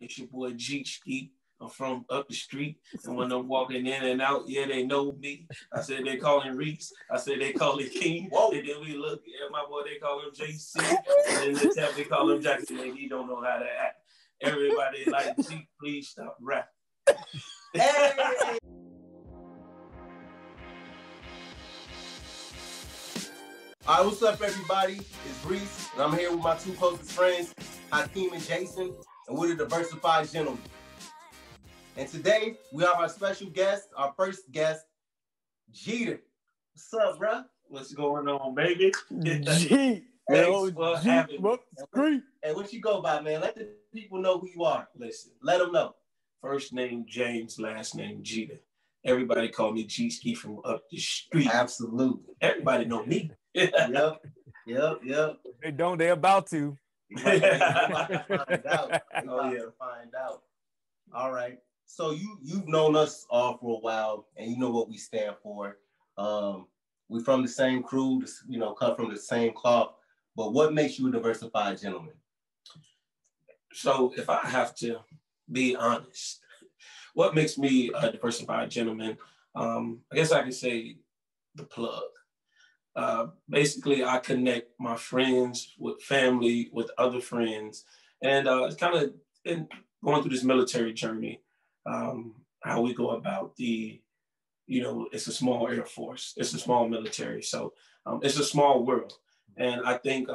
It's your boy Jeet Skeet. I'm from up the street. And when I'm walking in and out, yeah, they know me. I said they call him Reese. I said they call him King. Whoa. And then we look at my boy, they call him JC. And then the tap, they call him Jackson. And he don't know how to act. Everybody like, Jeet, please stop rapping. Hey! All right, what's up, everybody? It's Reese, and I'm here with my two closest friends, Hakeem and Jason, and we're the Diversified Gentlemen. And today, we have our special guest, our first guest, Jeter. What's up, bro? What's going on, baby? Jeet. Thanks for having me. Hey, what you go by, man? Let the people know who you are. Listen, let them know. First name James, last name Jeter. Everybody call me Jeet Skeet from up the street. Absolutely. Everybody know me. Yep. They don't. They're about to. They about to find out. To find out. All right. So you've known us all for a while, and you know what we stand for. We're from the same crew, cut from the same cloth. But what makes you a diversified gentleman? So if I have to be honest, what makes me a diversified gentleman? I guess I can say the plug. Basically, I connect my friends with family, with other friends, and it's kind of going through this military journey, how we go about it's a small Air Force, it's a small military, so it's a small world. And I think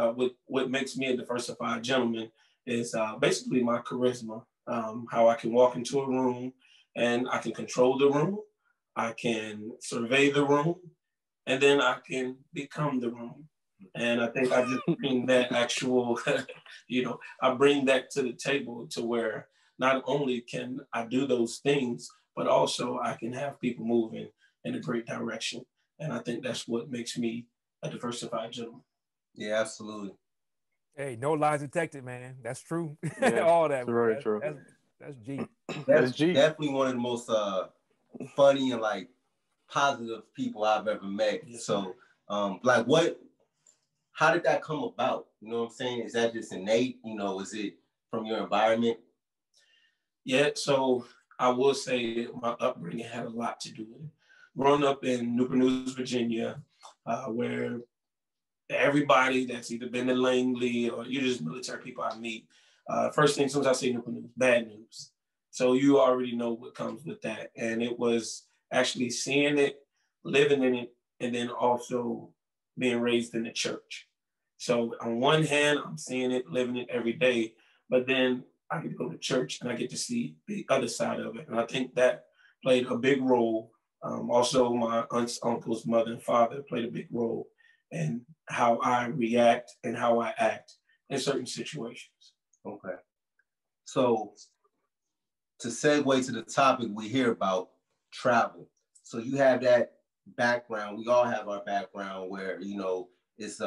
what makes me a diversified gentleman is basically my charisma, how I can walk into a room and I can control the room, I can survey the room, and then I can become the room. And I think I just bring that actual, I bring that to the table to where not only can I do those things, but also I can have people moving in a great direction. And I think that's what makes me a diversified gentleman. Yeah, absolutely. Hey, no lies detected, man. That's true. Yeah, all that. That's very true. That's G. That's definitely one of the most funny and positive people I've ever met. Yes. So, how did that come about? You know what I'm saying? Is that just innate? Is it from your environment? Yeah, so I will say my upbringing had a lot to do with it. Growing up in Newport News, Virginia, where everybody that's either been in Langley or you're just military people I meet, first thing, as soon as I say Newport News, bad news. So you already know what comes with that. And it was actually seeing it, living in it, and then also being raised in the church. So on one hand, I'm seeing it, living it every day, but then I get to go to church and I get to see the other side of it. And I think that played a big role. Also, my aunts, uncles, mother, and father played a big role in how I react and how I act in certain situations. Okay. So to segue to the topic we hear about, travel. So you have that background. We all have our background where, it's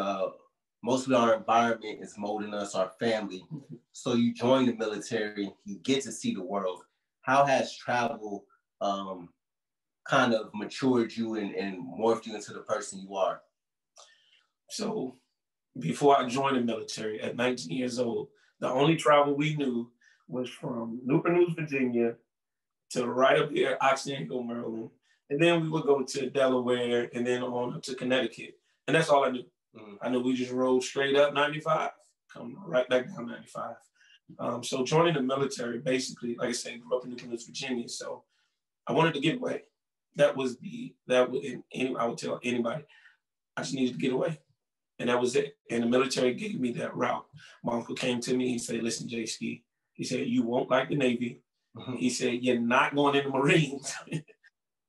mostly our environment is molding us, our family. So you join the military, you get to see the world. How has travel kind of matured you and morphed you into the person you are? So before I joined the military at 19 years old, the only travel we knew was from Newport News, Virginia to right up here, Occidental, Maryland. And then we would go to Delaware and then on up to Connecticut. And that's all I knew. I knew we just rode straight up 95, come right back down 95. So joining the military, basically, like I said, grew up in Newport News, Virginia. So I wanted to get away. I would tell anybody, I just needed to get away. And that was it. And the military gave me that route. My uncle came to me, he said, listen, J Ski, he said, you won't like the Navy. He said, you're not going in the Marines.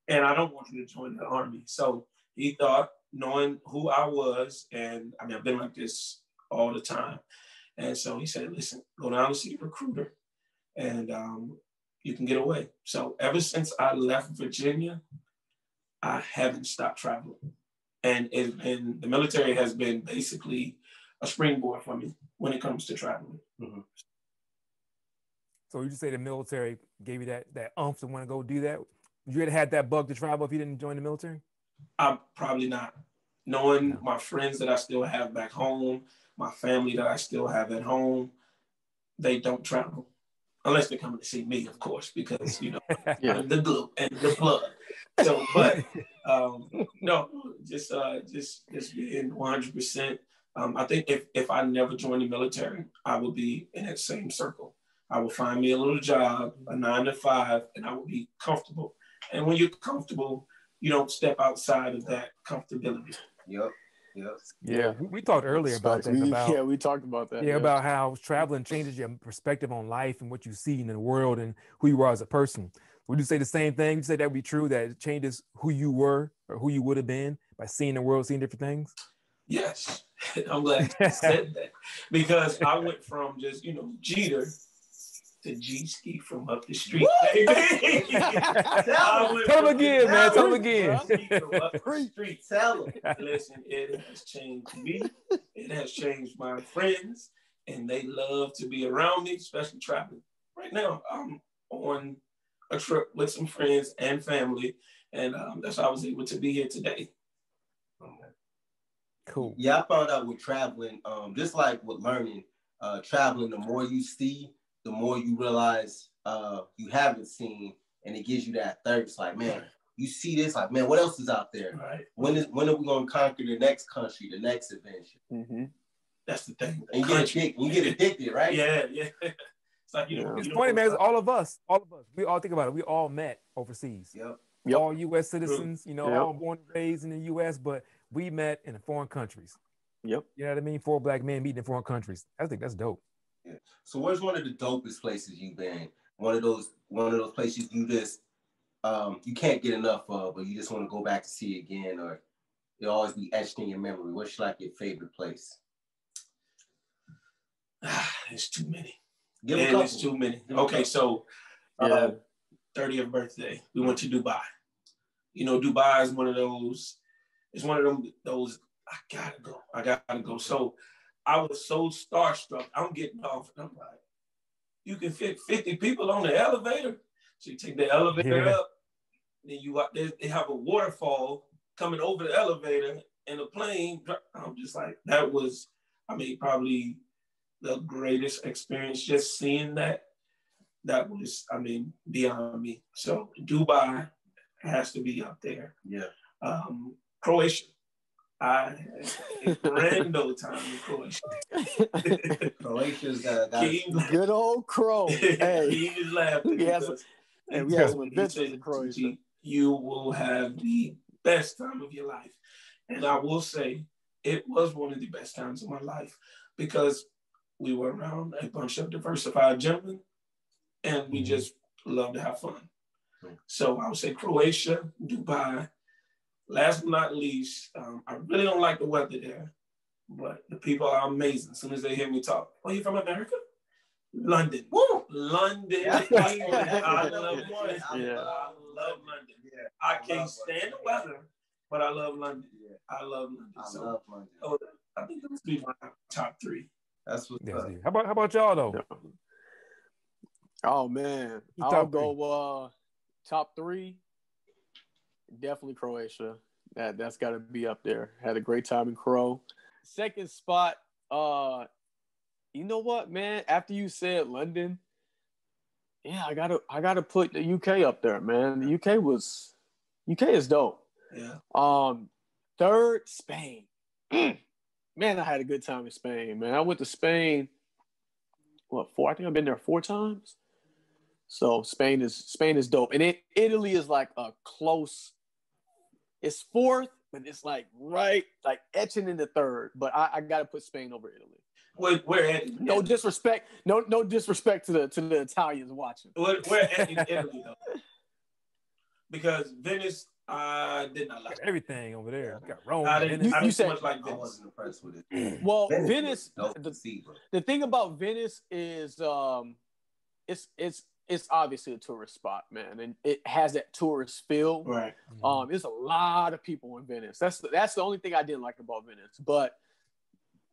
And I don't want you to join the Army. So he thought, knowing who I was, and I've been like this all the time. And so he said, listen, go down and see the recruiter and you can get away. So ever since I left Virginia, I haven't stopped traveling. And the military has been basically a springboard for me when it comes to traveling. Mm-hmm. So you just say the military gave you that umph to want to go do that? Would you have had that bug to travel if you didn't join the military? Probably not. Knowing my friends that I still have back home, my family that I still have at home, they don't travel. unless they're coming to see me, of course, because Yeah. I'm the glue and the plug. So, but no, just being 100%. I think if I never joined the military, I would be in that same circle. I would find me a little job, a 9 to 5, and I would be comfortable. And when you're comfortable, you don't step outside of that comfortability. Yep. Yeah, we talked earlier about that. We talked about that. Yeah, about how traveling changes your perspective on life and what you see in the world and who you are as a person. Would you say the same thing? You say that would be true, that it changes who you were or who you would have been by seeing the world, seeing different things? Yes, I'm glad you said that, because I went from just, Jeter to Jeet Skeet from up the street, baby. Tell him again, man. Tell him again. From up the street. Tell him. Listen, it has changed me. It has changed my friends, and they love to be around me, especially traveling. Right now, I'm on a trip with some friends and family, and that's how I was able to be here today. Cool. Yeah, I found out with traveling, just like with learning, traveling, the more you see, the more you realize you haven't seen, and it gives you that thirst. Like, man, you see this, like, man, what else is out there? Right. When are we gonna conquer the next country, the next adventure? Mm-hmm. That's the thing. And you get addicted, right? Yeah. It's like It's funny, man. All of us. We all think about it. We all met overseas. Yep. All U.S. citizens, all born and raised in the U.S., but we met in foreign countries. Yep. You know what I mean? 4 black men meeting in foreign countries. I think that's dope. Yeah. So where's one of the dopest places you've been? One of those places you just you can't get enough of, but you just want to go back to see again, or it'll always be etched in your memory. What's like your favorite place? It's too many. It's too many. Okay, so 30th birthday, we went to Dubai. Dubai is one of those. It's one of those. I gotta go. So I was so starstruck. I'm getting off, and I'm like, you can fit 50 people on the elevator. So you take the elevator up, then they have a waterfall coming over the elevator, and the plane. I'm just like, that was, probably the greatest experience. Just seeing that was, beyond me. So Dubai has to be up there. Yeah. Croatia. I had a grand old time in Croatia. Croatia's got good old Crow. Hey, he is laughing. We have some adventures in Croatia. You will have the best time of your life. And I will say it was one of the best times of my life, because we were around a bunch of diversified gentlemen, and we just love to have fun. So I would say Croatia, Dubai. Last but not least, I really don't like the weather there, but the people are amazing. As soon as they hear me talk, oh, you from America? London. Woo! London. I love London. I love London. Yeah. I can't stand the weather, but I love London. Yeah. I love London. I love London. Oh, I think those would be my top 3. That's what's up. How about y'all though? Oh man, I'll go top 3. Definitely Croatia. That's got to be up there. Had a great time in Crow. Second spot. You know what, man? After you said London, I gotta put the UK up there, man. The UK is dope. Yeah. Third, Spain. Man, I had a good time in Spain, man. I went to Spain. 4? I think I've been there 4 times. So Spain is dope, and Italy is like a close. It's 4th, but it's like right, like etching in the 3rd. But I got to put Spain over Italy. Where at? No disrespect. No disrespect to the Italians watching. Where at in Italy though? Because Venice, I did not like everything over there. You got Rome. I didn't said much like Venice. I wasn't impressed with it. Well, Venice. The thing about Venice is it's obviously a tourist spot, man, and it has that tourist feel. Right. There's a lot of people in Venice. That's the only thing I didn't like about Venice. But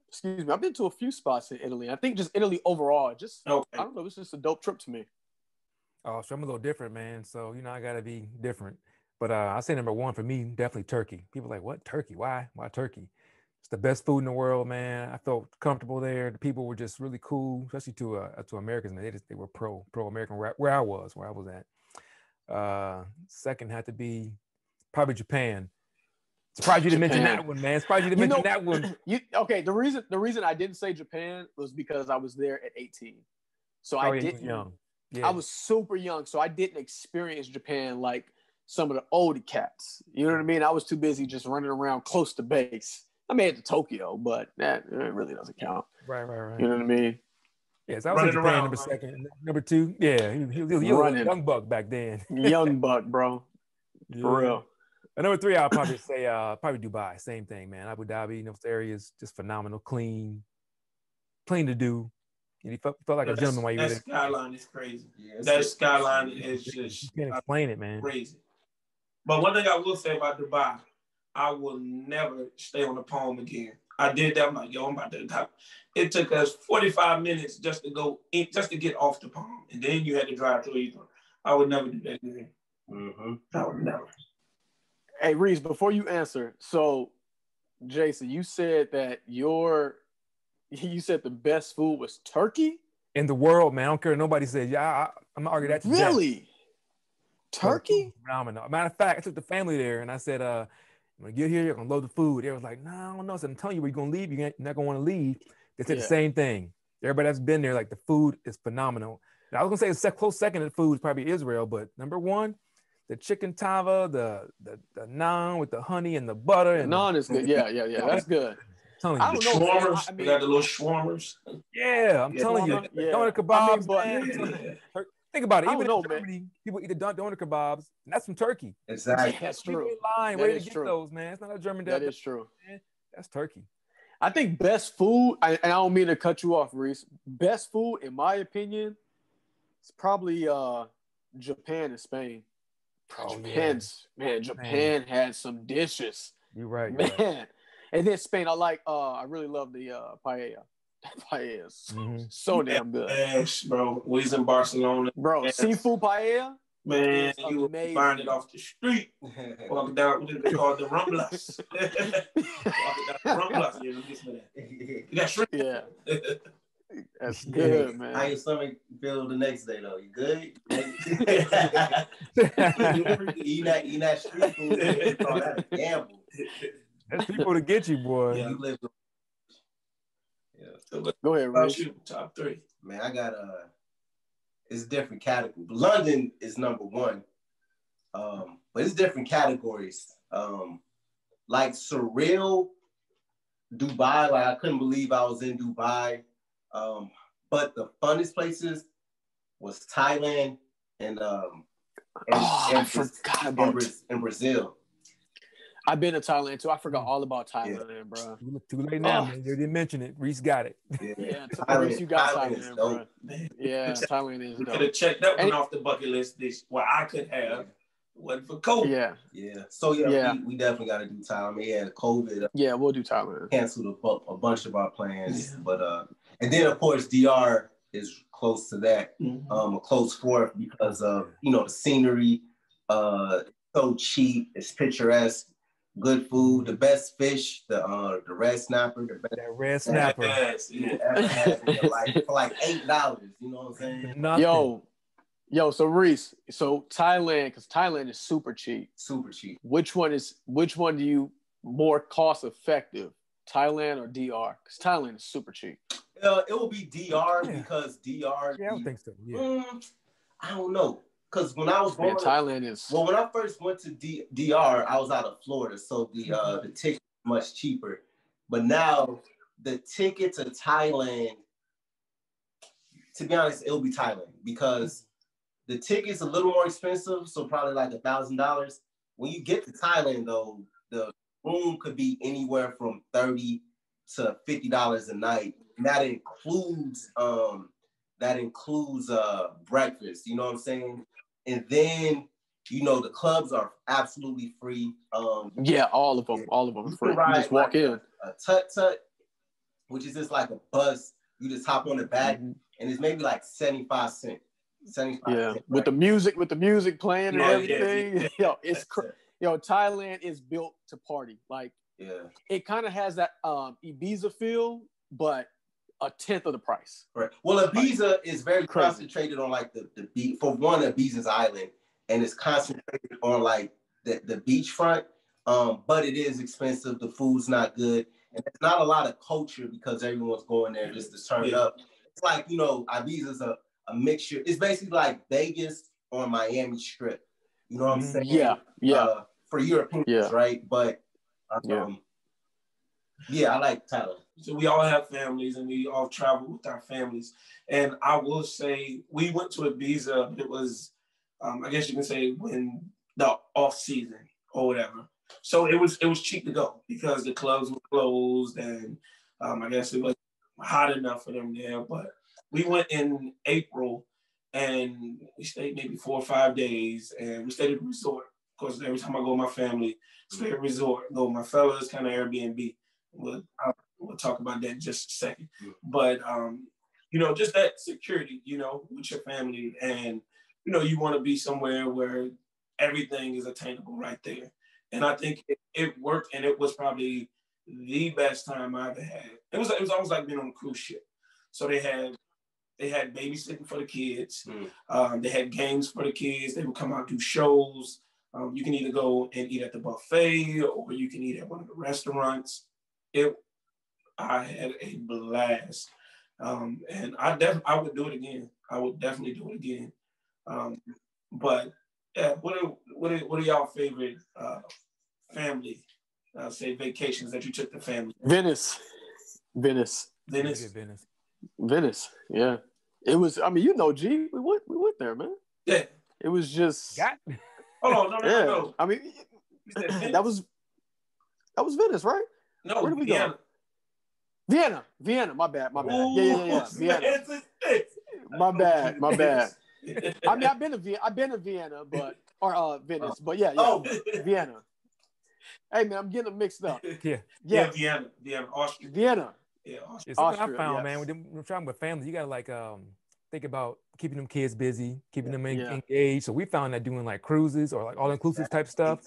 excuse me, I've been to a few spots in Italy. I think just Italy overall, I don't know, it's just a dope trip to me. Oh, so I'm a little different, man. So I gotta be different. But I say number 1 for me, definitely Turkey. People are like, what, Turkey? Why? Why Turkey? It's the best food in the world, man. I felt comfortable there. The people were just really cool, especially to Americans. Man. They were pro American where I was at. Second had to be probably Japan. Surprised you didn't mention that one, man. Surprised you didn't mention that one. Okay, the reason I didn't say Japan was because I was there at 18, so I didn't. Young. Yeah. I was super young, so I didn't experience Japan like some of the older cats. You know what I mean? I was too busy just running around close to base. I made it to Tokyo, but that really doesn't count. Right. You know what I mean? Yes, I was in Japan number second. Number two, yeah, he was a young buck back then. Young buck, bro. For real. And number three, I'll probably say probably Dubai. Same thing, man. Abu Dhabi, those areas just phenomenal, clean to do. And he felt like a gentleman while you were there. That skyline is crazy. Yeah, that skyline is just you can't explain it, man. Crazy. But one thing I will say about Dubai, I will never stay on the Palm again. I did that. I'm like, yo, I'm about to die. It took us 45 minutes just to get off the Palm, and then you had to drive through Ethan. I would never do that again. I would never. Hey, Reese, before you answer, so Jason, you said that you said the best food was turkey in the world, man. I don't care what nobody says. Yeah, I'm gonna argue that. Really? Turkey? Phenomenal. Matter of fact, I took the family there and I said, when you get here, you're gonna load the food. They was like, no, I don't know. So I'm telling you, where you're gonna leave, you're not gonna want to leave. They said the same thing. Everybody that's been there, like the food is phenomenal. And I was gonna say a close second to food is probably Israel, but number one, the chicken tava, the naan with the honey and the butter. And naan is good. Yeah. That's good. I don't know. Shawarmas. We got the little shawarmas. Yeah, I'm telling you. Doner kebabs, man. Think about it. Even in Germany, people eat the doner kebabs, and that's from Turkey. Exactly. That's true. Where to get those, man? It's not a German. That is true. Man. That's Turkey. I think best food, and I don't mean to cut you off, Reese. Best food, in my opinion, is probably Japan and Spain. Japan had some dishes. You're right. Man. And then Spain, I really love the paella. Paella is so damn good. Yes, bro. We was in Barcelona. Bro, seafood paella? Man, you would find it off the street. Walking down, what they call the Rumblas. Walking down the Rumblas. You got shrimp. Yeah. That's good, man. How your stomach feel the next day, though? You good? Eating that street food, you call that a gamble. That's people to get you, boy. Yeah, you live. Go ahead, Rich. Top three. Man, I got it's different categories. London is number one. But it's different categories. Like surreal, Dubai, like I couldn't believe I was in Dubai. But the funnest places was Thailand and I forgot about Brazil. I've been to Thailand too. I forgot all about Thailand, bro. Too late now, man. You didn't mention it. Reese got it. Yeah, Reese, you got Thailand, bro. Yeah, Thailand is dope. Could have checked that one off the bucket list. I could have. Wasn't for COVID. Yeah. So we definitely got to do Thailand. Yeah, COVID. We'll do Thailand. Canceled a bunch of our plans, but and then of course DR is close to that. A close fourth because of the scenery. So cheap. It's picturesque. Good food, the best fish, the red snapper, that red snapper. You ever had for like $8. You know what I'm saying? Nothing. Yo, so Reese, Thailand, because Thailand is super cheap. Super cheap. Which one do you more cost effective, Thailand or DR? Because Thailand is super cheap. It will be DR because DR. Yeah, I don't think so. Yeah. I don't know. Because when I was born, Thailand is. Well, when I first went to DR, I was out of Florida, so the ticket was much cheaper. But now the ticket to Thailand, to be honest, it'll be Thailand because the ticket's a little more expensive, so probably like $1,000. When you get to Thailand, though, the room could be anywhere from $30 to $50 a night, and that includes breakfast. You know what I'm saying? And then, the clubs are absolutely free. All of them are free. You just walk in. A tut-tut, which is just like a bus. You just hop on the back, and it's maybe like 75 cents. 75 cents, with the music playing and everything. Yo, it's Thailand is built to party. Like it kind of has that Ibiza feel, but a tenth of the price. Right. Well, Ibiza is very concentrated on like the beach. For one, Ibiza's island, and it's concentrated on like the beachfront. But it is expensive. The food's not good, and it's not a lot of culture because everyone's going there just to turn up. It's like, you know, Ibiza's a mixture. It's basically like Vegas on Miami Strip. You know what I'm saying? Yeah. For Europeans, right? But I like Tyler. So we all have families and we all travel with our families. And I will say we went to Ibiza, but it was, I guess you can say, when the off season or whatever. So it was cheap to go because the clubs were closed and I guess it was hot enough for them there. But we went in April and we stayed maybe 4 or 5 days and we stayed at a resort. Of course, every time I go with my family, stay at a resort, go with my fellas, kind of Airbnb. We'll talk about that in just a second. But, you know, just that security, you know, with your family. And, you know, you want to be somewhere where everything is attainable right there. And I think it worked, and it was probably the best time I ever had. It was almost like being on a cruise ship. So they had babysitting for the kids. They had games for the kids. They would come out, do shows. You can either go and eat at the buffet or you can eat at one of the restaurants. I had a blast. And I would do it again. I would definitely do it again. But yeah, what are y'all favorite family, say vacations that you took the family? Venice. Yeah. It was, I mean, you know, G, we went there, man. Yeah. It was just Hold on, no. I mean, that was Venice, right? No, where did we go? Vienna, my bad. Ooh, Yeah. Vienna. My bad. I mean, I've been to Vienna, or Venice, but yeah. Vienna. Hey man, I'm getting them mixed up. Yeah, Vienna, Austria. Vienna. Yeah, Austria. It's something I found, man. When you're traveling with family, you gotta like think about keeping them kids busy, keeping them engaged. So we found that doing like cruises or like all-inclusive type stuff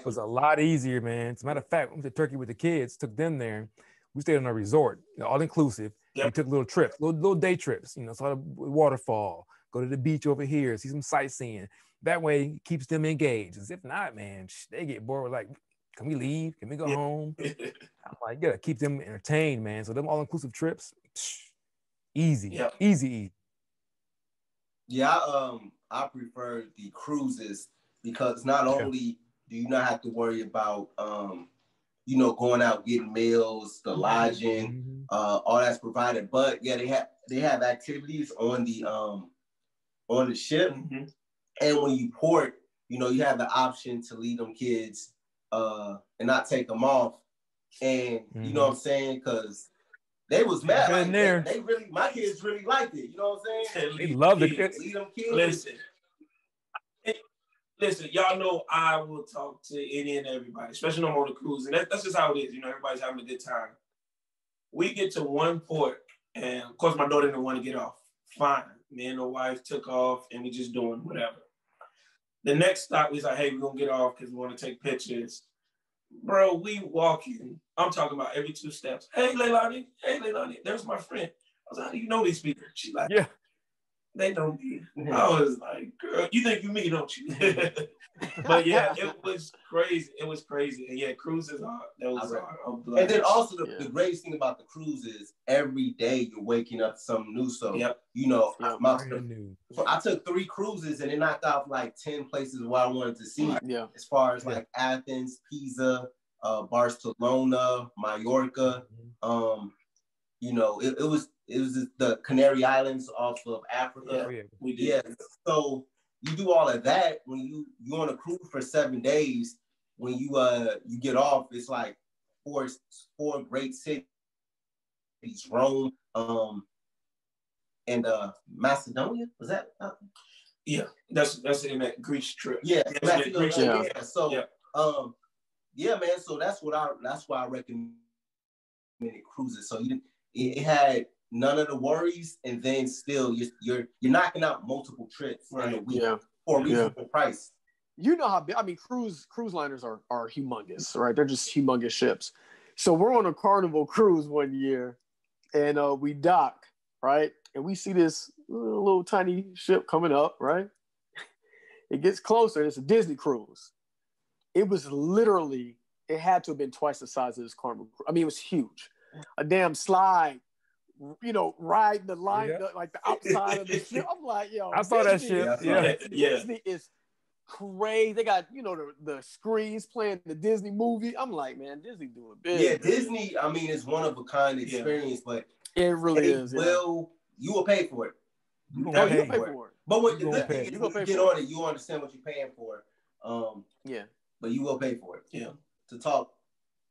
was a lot easier, man. As a matter of fact, we went to Turkey with the kids, took them there. We stayed on a resort, all-inclusive. Yep. We took little trips, little day trips, you know, saw the waterfall, go to the beach over here, see some sightseeing. That way it keeps them engaged. As if not, man, they get bored. Like, can we leave? Can we go home? I'm like, you gotta keep them entertained, man. So them all-inclusive trips, easy. Yeah, I prefer the cruises because not only do you not have to worry about you know, going out getting meals, the lodging, all that's provided, but yeah, they have activities on the ship, and when you port, you know, you have the option to leave them kids and not take them off, and you know what I'm saying, because they was mad. Like, they really, my kids really liked it. You know what I'm saying? They loved it. Leave them kids. Listen, y'all know I will talk to any and everybody, especially when I'm on a cruise, and that's just how it is. You know, everybody's having a good time. We get to one port, and of course, my daughter didn't want to get off. Fine, me and the wife took off, and we just doing whatever. The next stop, we was like, "Hey, we're gonna get off because we want to take pictures." Bro, we walking. I'm talking about every 2 steps. Hey, Leilani. There's my friend. I was like, how do you know these people? She's like, yeah. They know me. I was like, girl, you think you me, don't you? But yeah, it was crazy. And yeah, cruises are a blast. And then also the greatest thing about the cruise is every day you're waking up to something new. So, you know, I took 3 cruises and it knocked out like 10 places where I wanted to see. Yeah. As far as like Athens, Pisa, Barcelona, Mallorca. You know, it was the Canary Islands off of Africa. We did. Yeah. So you do all of that when you're on a cruise for 7 days. When you get off, it's like four great cities: Rome, and Macedonia. Was that? Yeah, that's in that Greece trip. Yeah, Macedonia. Yeah. So yeah, man. So that's why I recommend cruises. So it had none of the worries, and then still you're knocking out multiple trips in a week for a reasonable price. you know how big, I mean, cruise liners are humongous, right? They're just humongous ships. So we're on a Carnival cruise one year, and we dock, right? And we see this little tiny ship coming up, right? It gets closer. It's a Disney cruise. It was literally, it had to have been twice the size of this Carnival cruise. I mean, it was huge. A damn slide, you know, riding the line, like the outside of the ship. I'm like, yo, I saw that ship. Disney is crazy. They got, you know, the screens playing the Disney movie. I'm like, man, Disney doing big. Yeah, Disney, I mean, it's one of a kind experience, but it really is. You will pay for it. You will pay for it. But when you get on it, you understand what you're paying for. But you will pay for it. Yeah. To talk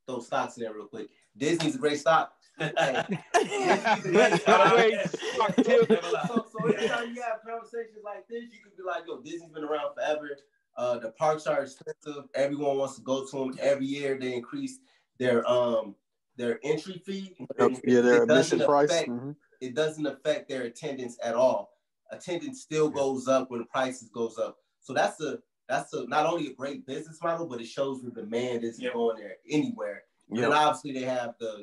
those stocks in there real quick. Disney's a great stock. Disney's a great stock. So anytime you have conversations like this, you could be like, yo, Disney's been around forever. The parks are expensive. Everyone wants to go to them. Every year they increase their entry fee. Their admission price. It doesn't affect their attendance at all. Attendance still goes up when the prices goes up. So that's not only a great business model, but it shows the demand is going there anywhere. Yep. And obviously they have the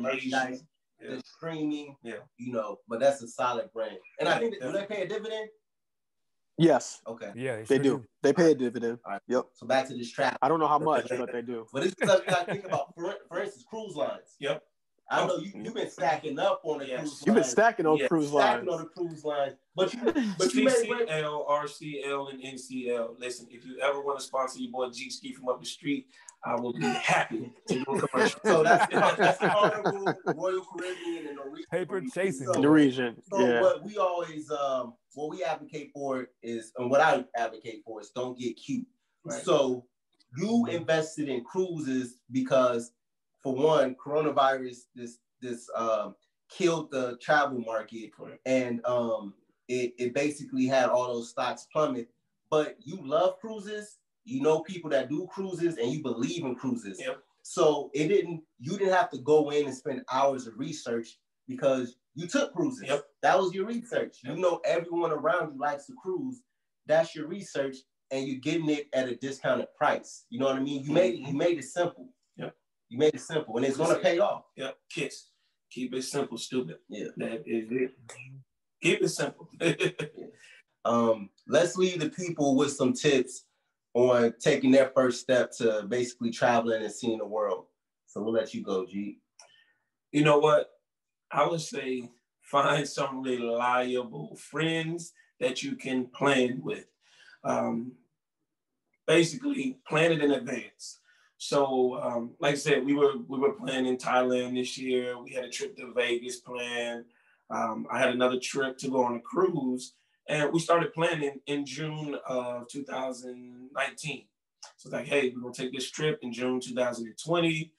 merchandise, the streaming, but that's a solid brand. And I think do they pay a dividend? Yes. Okay. Yeah, they do. They pay a dividend. All right. Yep. So back to this trap. I don't know how much, but they do. But it's stuff you got to think about. For instance, cruise lines. Yep. I know you've been stacking up on the cruise lines. You've been stacking on cruise lines. Stacking on the cruise lines. But you CCL, RCL, and NCL. Listen, if you ever want to sponsor your boy Jeet Skeet from up the street, I will be happy to do a commercial. So that's Carnival, Royal Caribbean, and Norwegian. Paper chasing. Norwegian. So what we always what we advocate for is, and what I advocate for is, don't get cute. Right. So you invested in cruises because, for one, coronavirus this killed the travel market, and it basically had all those stocks plummet. But you love cruises, you know people that do cruises, and you believe in cruises. Yep. So you didn't have to go in and spend hours of research because you took cruises. Yep. That was your research. Yep. You know everyone around you likes to cruise. That's your research, and you're getting it at a discounted price. You know what I mean? You made it simple. Yep. You made it simple, and it's going to pay off. Yep. Kiss. Keep it simple, stupid. Yeah. That is it. Keep it simple. Let's leave the people with some tips on taking their first step to basically traveling and seeing the world. So we'll let you go, Jeet. You know what? I would say find some reliable friends that you can plan with. Basically, plan it in advance. So, like I said, we were planning Thailand this year. We had a trip to Vegas planned. I had another trip to go on a cruise, and we started planning in June of 2019. So it's like, hey, we're gonna take this trip in June 2020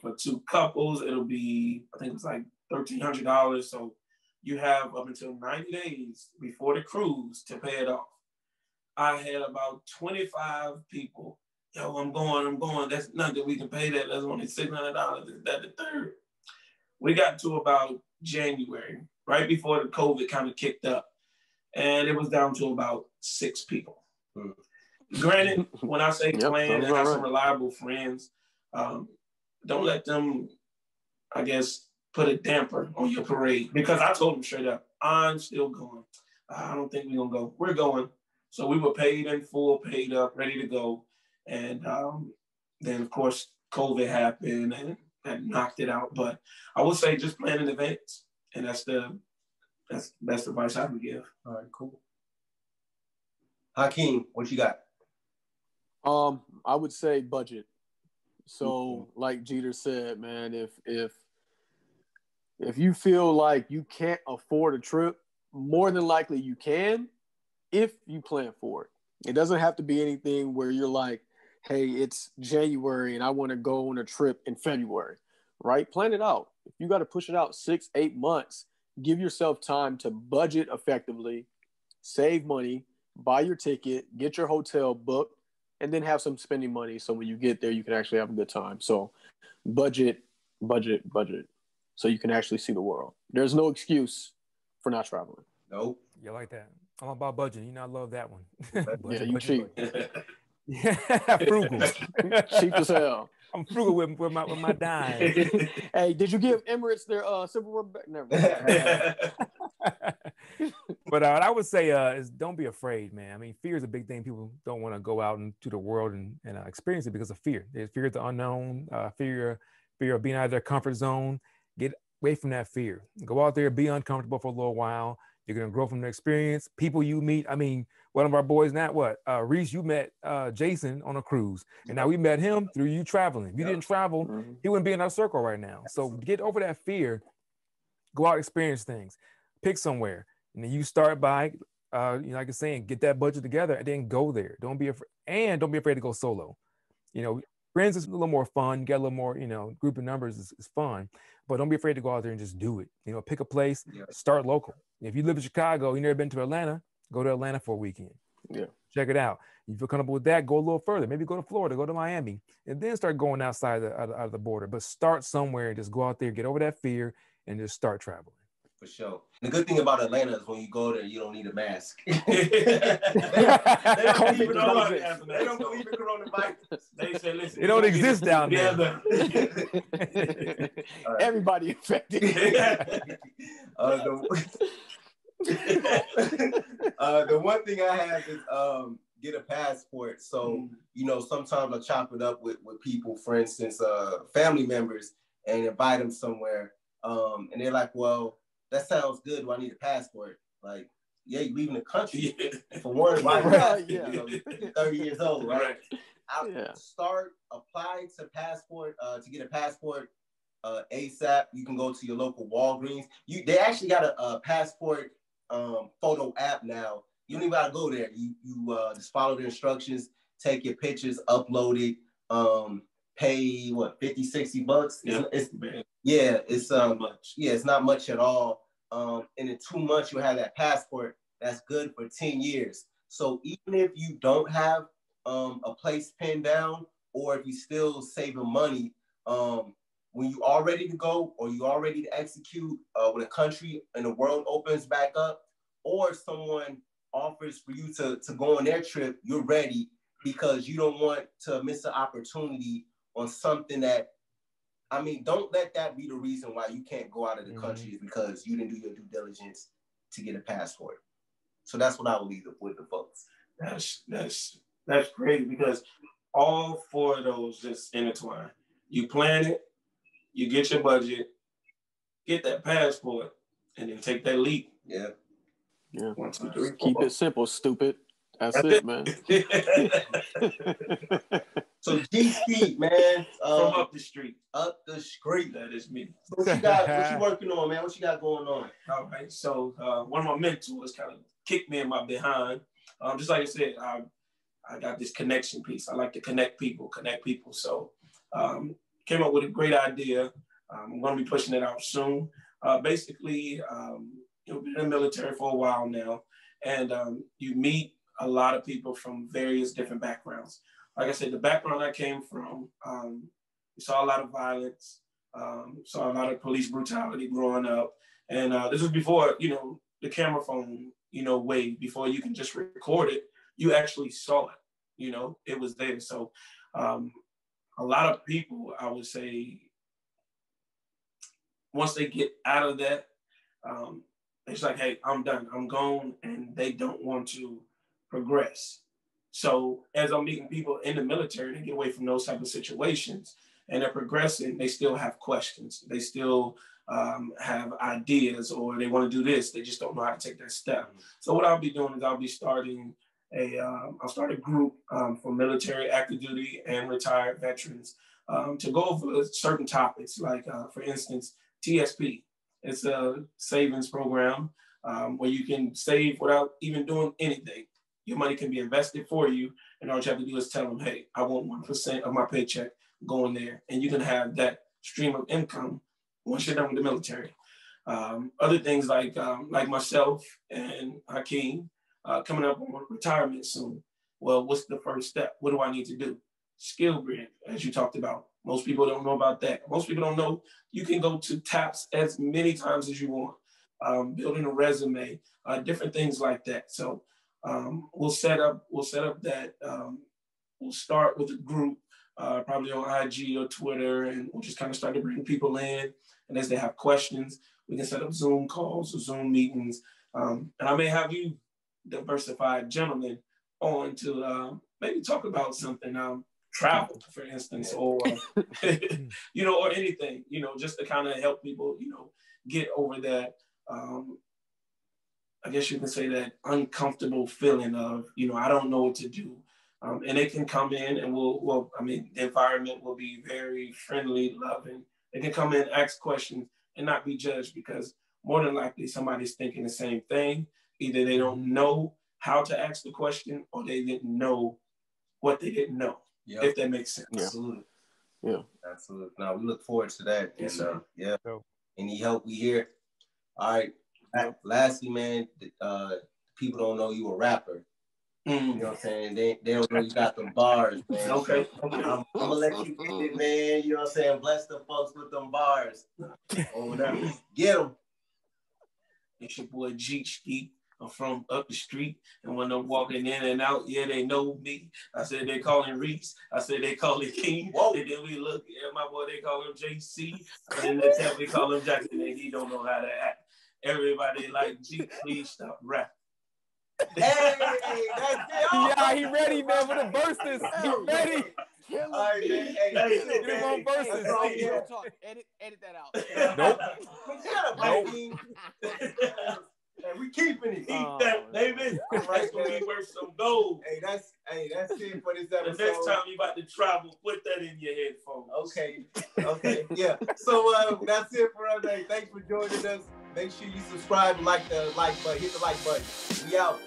for two couples. It'll be, I think it's like $1,300. So you have up until 90 days before the cruise to pay it off. I had about 25 people. Yo, I'm going. That's nothing. We can pay that. That's only $600. That's the third. We got to about January, right before the COVID kind of kicked up. And it was down to about 6 people. Granted, when I say plan and have some reliable friends, don't let them, I guess, put a damper on your parade. Because I told them straight up, I'm still going. I don't think we're going to go. We're going. So we were paid in full, paid up, ready to go. And then, of course, COVID happened and that knocked it out. But I would say just plan in advance. And that's the advice I would give. All right, cool. Hakeem, what you got? I would say budget. So, like Jeter said, man, if you feel like you can't afford a trip, more than likely you can if you plan for it. It doesn't have to be anything where you're like, hey, it's January and I want to go on a trip in February, right? Plan it out. If you got to push it out 6-8 months, give yourself time to budget effectively, save money, buy your ticket, get your hotel booked, and then have some spending money. So when you get there, you can actually have a good time. So budget, so you can actually see the world. There's no excuse for not traveling. Nope. You like that? I'm about budgeting. You know, I love that one. Yeah, you cheap. Yeah, frugal. Cheap as hell. I'm frugal with my dime. Hey, did you give Emirates their silverware back? Never. But what I would say is don't be afraid, man. I mean, fear is a big thing. People don't want to go out into the world and experience it because of fear. There's fear of the unknown, fear of being out of their comfort zone. Get away from that fear. Go out there, be uncomfortable for a little while. You're going to grow from the experience. People you meet. I mean, one of our boys, Reese, you met Jason on a cruise. And now we met him through you traveling. If you didn't travel, he wouldn't be in our circle right now. So get over that fear. Go out, experience things. Pick somewhere. And then you start by, like I'm saying, get that budget together and then go there. Don't be afraid to go solo. Friends is a little more fun. You get a little more, group of numbers is fun. But don't be afraid to go out there and just do it. Pick a place, start local. If you live in Chicago, you've never been to Atlanta, go to Atlanta for a weekend. Yeah. Check it out. If you feel comfortable with that, go a little further. Maybe go to Florida, go to Miami, and then start going outside of the border. But start somewhere and just go out there, get over that fear, and just start traveling. For sure. The good thing about Atlanta is when you go there, you don't need a mask. They don't believe in coronavirus. They say, listen, it don't exist down there. Everybody infected. The one thing I have is get a passport. So, sometimes I chop it up with people, for instance, family members, and invite them somewhere. And they're like, well, that sounds good. Do I need a passport? Like, yeah, you're leaving the country. For one, why you're 30 years old, right? Start applying to passport, to get a passport ASAP. You can go to your local Walgreens. They actually got a passport photo app now. You don't even gotta go there. You just follow the instructions, take your pictures, upload it, pay what, $50-$60? It's not much. Yeah, it's not much at all. And in 2 months you'll have that passport that's good for 10 years. So even if you don't have a place pinned down, or if you still saving money, when you are ready to go or you are ready to execute, when a country and the world opens back up, or someone offers for you to go on their trip, you're ready, because you don't want to miss an opportunity on something that, don't let that be the reason why you can't go out of the country, is because you didn't do your due diligence to get a passport. So that's what I would leave with the folks. That's crazy, because all 4 of those just intertwine. You plan it, you get your budget, get that passport, and then take that leap. Yeah. 1, 2, 3, 4. Keep it simple, stupid. That's it, man. So Jeet Skeet, man. From up the street. Up the street. That is me. So what you working on, man? What you got going on? All right. So one of my mentors kind of kicked me in my behind. Just like I said, I got this connection piece. I like to connect people. So came up with a great idea. I'm going to be pushing it out soon. Basically, you've been in the military for a while now, and you meet a lot of people from various different backgrounds. Like I said, the background I came from, we saw a lot of violence, saw a lot of police brutality growing up. And this was before, the camera phone, way, before you can just record it. You actually saw it, it was there. So a lot of people, I would say, once they get out of that, it's like, hey, I'm done, I'm gone, and they don't want to progress. So as I'm meeting people in the military, they get away from those type of situations and they're progressing, they still have questions. They still have ideas, or they want to do this. They just don't know how to take that step. So what I'll be doing is I'll be starting I'll start a group for military, active duty, and retired veterans to go over certain topics, like, for instance, TSP. It's a savings program where you can save without even doing anything. Your money can be invested for you, and all you have to do is tell them, hey, I want 1% of my paycheck going there, and you can have that stream of income once you're done with the military. Other things like myself and Hakeem coming up on retirement soon. Well, what's the first step? What do I need to do? Skill grid, as you talked about. Most people don't know about that. Most people don't know you can go to TAPS as many times as you want. building a resume, different things like that. So we'll set up that. We'll start with a group, probably on IG or Twitter, and we'll just kind of start to bring people in. And as they have questions, we can set up Zoom calls or Zoom meetings. And I may have you, diversified gentlemen, on to maybe talk about something, travel, for instance, or, you know, or anything, you know, just to kind of help people, you know, get over that, I guess you can say that uncomfortable feeling of, you know, I don't know what to do. And they can come in and the environment will be very friendly, loving. They can come in, ask questions, and not be judged, because more than likely somebody's thinking the same thing. Either they don't know how to ask the question, or they didn't know what they didn't know, if that makes sense. Absolutely. Yeah. Absolutely. Now we look forward to that. Yes, and any help we hear. All right. Lastly, man, people don't know you a rapper. You know what I'm saying? They don't know you got them bars, man. Okay. I'm gonna let you get it, man. You know what I'm saying? Bless the folks with them bars. Or whatever. Get them. It's your boy Jeet Skeet. I'm from up the street, and when I'm walking in and out, they know me. I said they call him Reese. I said they call him King. Whoa. And then we look at my boy, they call him JC. And then they call him Jackson, and he don't know how to act. Everybody like, Jeet, please stop rapping. Hey, that's it. Yeah, he ready, man, for the verses. He ready. All right, man. Hey, Get him on verses. Edit that out. Nope. Shut up, King. Hey, we keeping it. Eat that, baby. That's gonna be worth some gold. Hey, that's it for this episode. The next time you about to travel, put that in your headphones. Okay, yeah. So that's it for us. Thanks for joining us. Make sure you subscribe and hit the like button. We out.